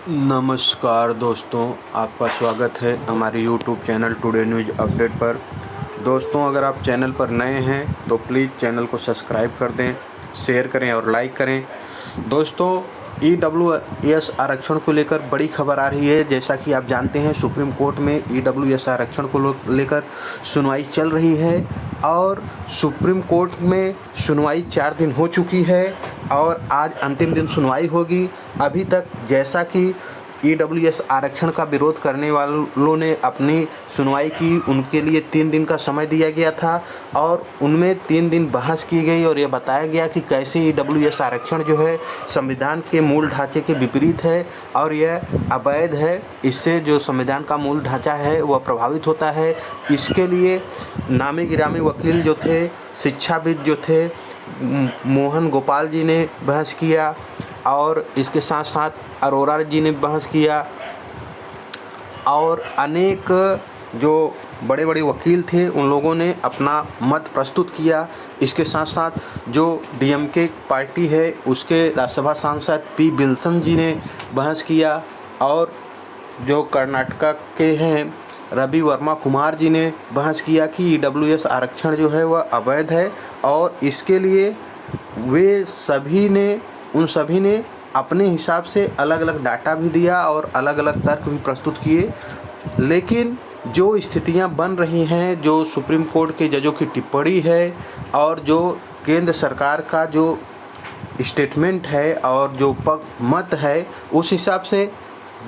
नमस्कार दोस्तों, आपका स्वागत है हमारे YouTube channel today news update पर। दोस्तों, अगर आप चैनल पर नए हैं तो प्लीज़ चैनल को सब्सक्राइब कर दें, शेयर करें और लाइक करें। दोस्तों, EWS आरक्षण को लेकर बड़ी खबर आ रही है। जैसा कि आप जानते हैं, सुप्रीम कोर्ट में EWS आरक्षण को लेकर सुनवाई चल रही है और सुप्रीम कोर्ट में सुनवाई 4 दिन हो चुकी है और आज अंतिम दिन सुनवाई होगी। अभी तक जैसा कि EWS आरक्षण का विरोध करने वालों ने अपनी सुनवाई की, उनके लिए 3 दिन का समय दिया गया था और उनमें 3 दिन बहस की गई और यह बताया गया कि कैसे EWS आरक्षण जो है संविधान के मूल ढांचे के विपरीत है और यह अवैध है। इससे जो संविधान का मूल ढांचा है वह प्रभावित होता है। इसके लिए नामी गिरामी वकील जो थे, शिक्षाविद जो थे, मोहन गोपाल जी ने बहस किया और इसके साथ साथ अरोरा जी ने बहस किया और अनेक जो बड़े बड़े वकील थे उन लोगों ने अपना मत प्रस्तुत किया। इसके साथ साथ जो DMK पार्टी है उसके राज्यसभा सांसद P. विल्सन जी ने बहस किया और जो कर्नाटका के हैं रवि वर्मा कुमार जी ने बहस किया कि EWS आरक्षण जो है वह अवैध है और इसके लिए उन सभी ने अपने हिसाब से अलग अलग डाटा भी दिया और अलग अलग तर्क भी प्रस्तुत किए। लेकिन जो स्थितियां बन रही हैं, जो सुप्रीम कोर्ट के जजों की टिप्पणी है और जो केंद्र सरकार का जो स्टेटमेंट है और जो मत है, उस हिसाब से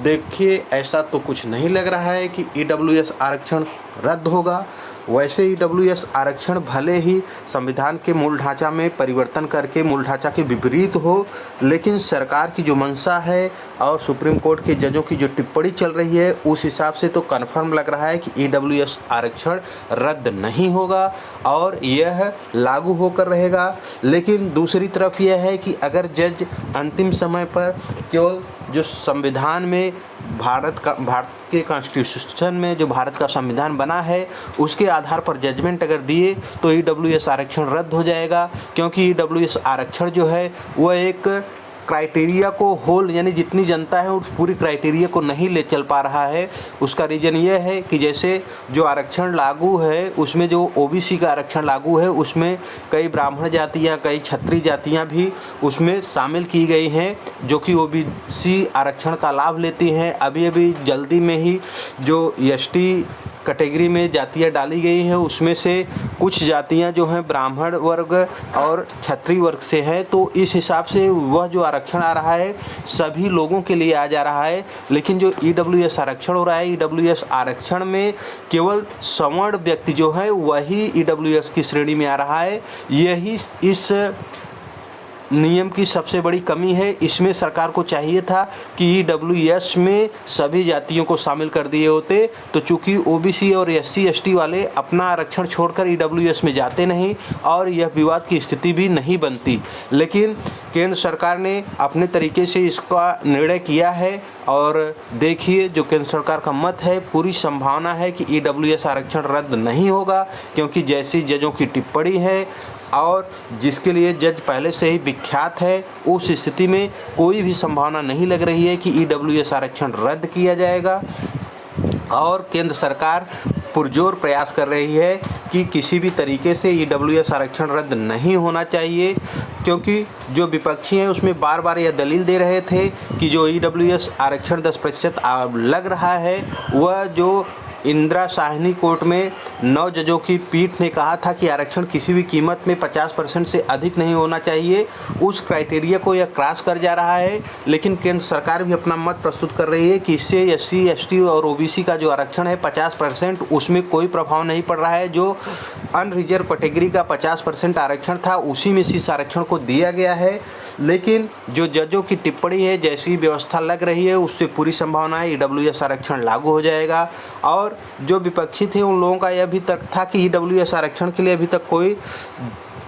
देखिए ऐसा तो कुछ नहीं लग रहा है कि EWS आरक्षण रद्द होगा। वैसे EWS आरक्षण भले ही संविधान के मूल ढांचा में परिवर्तन करके मूल ढांचा के विपरीत हो, लेकिन सरकार की जो मंशा है और सुप्रीम कोर्ट के जजों की जो टिप्पणी चल रही है उस हिसाब से तो कन्फर्म लग रहा है कि EWS आरक्षण रद्द नहीं होगा और यह लागू होकर रहेगा। लेकिन दूसरी तरफ यह है कि अगर जज अंतिम समय पर केवल जो संविधान में भारत के कॉन्स्टिट्यूशन में जो भारत का संविधान बना है उसके आधार पर जजमेंट अगर दिए तो EWS आरक्षण रद्द हो जाएगा, क्योंकि EWS आरक्षण जो है वह एक क्राइटेरिया को होल यानी जितनी जनता है उस पूरी क्राइटेरिया को नहीं ले चल पा रहा है। उसका रीज़न ये है कि जैसे जो आरक्षण लागू है उसमें जो OBC का आरक्षण लागू है उसमें कई ब्राह्मण जातियाँ, कई क्षत्रिय जातियाँ भी उसमें शामिल की गई हैं जो कि OBC आरक्षण का लाभ लेती हैं। अभी अभी जल्दी में ही जो ST कैटेगरी में जातियाँ डाली गई हैं उसमें से कुछ जातियाँ जो हैं ब्राह्मण वर्ग और क्षत्रिय वर्ग से हैं, तो इस हिसाब से वह जो आरक्षण आ रहा है सभी लोगों के लिए आ जा रहा है। लेकिन जो EWS आरक्षण हो रहा है, EWS आरक्षण में केवल सवर्ण व्यक्ति जो है वही EWS की श्रेणी में आ रहा है। यही इस नियम की सबसे बड़ी कमी है। इसमें सरकार को चाहिए था कि EWS में सभी जातियों को शामिल कर दिए होते, तो चूंकि OBC और SC ST वाले अपना आरक्षण छोड़कर EWS में जाते नहीं और यह विवाद की स्थिति भी नहीं बनती। लेकिन केंद्र सरकार ने अपने तरीके से इसका निर्णय किया है और देखिए जो केंद्र सरकार का मत है, पूरी संभावना है कि EWS आरक्षण रद्द नहीं होगा, क्योंकि जैसी जजों की टिप्पणी है और जिसके लिए जज पहले से ही विख्यात है, उस स्थिति में कोई भी संभावना नहीं लग रही है कि EWS आरक्षण रद्द किया जाएगा। और केंद्र सरकार पुरजोर प्रयास कर रही है कि किसी भी तरीके से EWS आरक्षण रद्द नहीं होना चाहिए, क्योंकि जो विपक्षी हैं उसमें बार बार यह दलील दे रहे थे कि जो EWS आरक्षण 10% लग रहा है, वह जो इंदिरा साहनी कोर्ट में 9 जजों की पीठ ने कहा था कि आरक्षण किसी भी कीमत में 50% से अधिक नहीं होना चाहिए, उस क्राइटेरिया को यह क्रॉस कर जा रहा है। लेकिन केंद्र सरकार भी अपना मत प्रस्तुत कर रही है कि इससे SC ST और OBC का जो आरक्षण है 50%, उसमें कोई प्रभाव नहीं पड़ रहा है। जो अनरिजर्व कैटेगरी का 50% आरक्षण था उसी में से इस आरक्षण को दिया गया है। लेकिन जो जजों की टिप्पणी है, जैसी व्यवस्था लग रही है, उससे पूरी संभावना है EWS आरक्षण लागू हो जाएगा। और जो विपक्षी थे उन लोगों का यह भी तर्क था कि EWS आरक्षण के लिए अभी तक कोई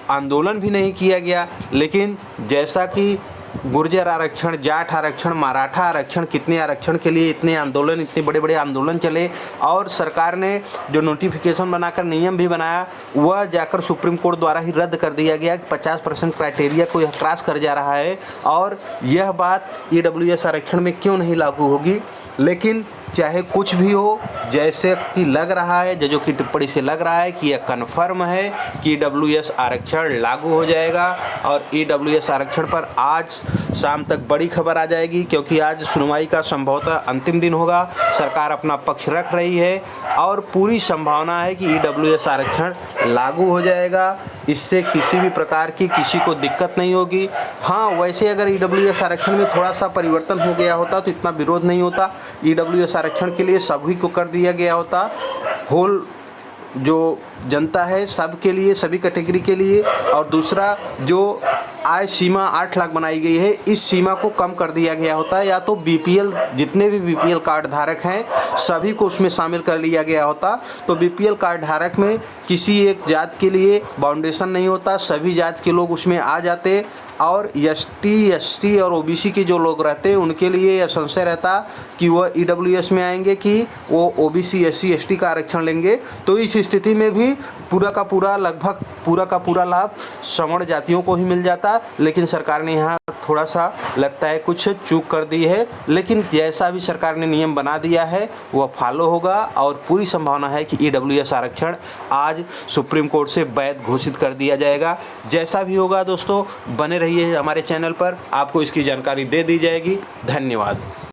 आंदोलन भी नहीं किया गया। लेकिन जैसा कि गुर्जर आरक्षण, जाट आरक्षण, मराठा आरक्षण, कितने आरक्षण के लिए इतने आंदोलन, इतने बड़े बड़े आंदोलन चले और सरकार ने जो नोटिफिकेशन बनाकर नियम भी बनाया वह जाकर सुप्रीम कोर्ट द्वारा ही रद्द कर दिया गया कि 50% क्राइटेरिया को यह क्रॉस कर जा रहा है और यह बात EWS आरक्षण में क्यों नहीं लागू होगी। लेकिन चाहे कुछ भी हो, जैसे कि लग रहा है, जजों की टिप्पणी से लग रहा है कि यह कन्फर्म है कि EWS आरक्षण लागू हो जाएगा और EWS आरक्षण पर आज शाम तक बड़ी खबर आ जाएगी, क्योंकि आज सुनवाई का संभवतः अंतिम दिन होगा। सरकार अपना पक्ष रख रही है और पूरी संभावना है कि EWS आरक्षण लागू हो जाएगा। इससे किसी भी प्रकार की किसी को दिक्कत नहीं होगी। हाँ, वैसे अगर EWS आरक्षण में थोड़ा सा परिवर्तन हो गया होता तो इतना विरोध नहीं होता। EWS आरक्षण के लिए सभी को कर दिया गया होता, होल जो जनता है सबके लिए, सभी कैटेगरी के लिए। और दूसरा, जो आय सीमा 8 लाख बनाई गई है, इस सीमा को कम कर दिया गया होता है, या तो BPL, जितने भी BPL कार्ड धारक हैं सभी को उसमें शामिल कर लिया गया होता। तो BPL कार्ड धारक में किसी एक जात के लिए बाउंडेशन नहीं होता, सभी जात के लोग उसमें आ जाते और ST, ST और OBC के जो लोग रहते हैं उनके लिए यह संशय रहता कि वह EWS में आएंगे कि वो OBC, SC, ST का आरक्षण लेंगे। तो इस स्थिति में भी पूरा का पूरा, लगभग पूरा का पूरा लाभ सवर्ण जातियों को ही मिल जाता। लेकिन सरकार ने यहाँ थोड़ा सा लगता है कुछ चूक कर दी है, लेकिन जैसा भी सरकार ने नियम बना दिया है वह फॉलो होगा और पूरी संभावना है कि EWS आरक्षण आज सुप्रीम कोर्ट से वैध घोषित कर दिया जाएगा। जैसा भी होगा दोस्तों, बने रहिए हमारे चैनल पर, आपको इसकी जानकारी दे दी जाएगी। धन्यवाद।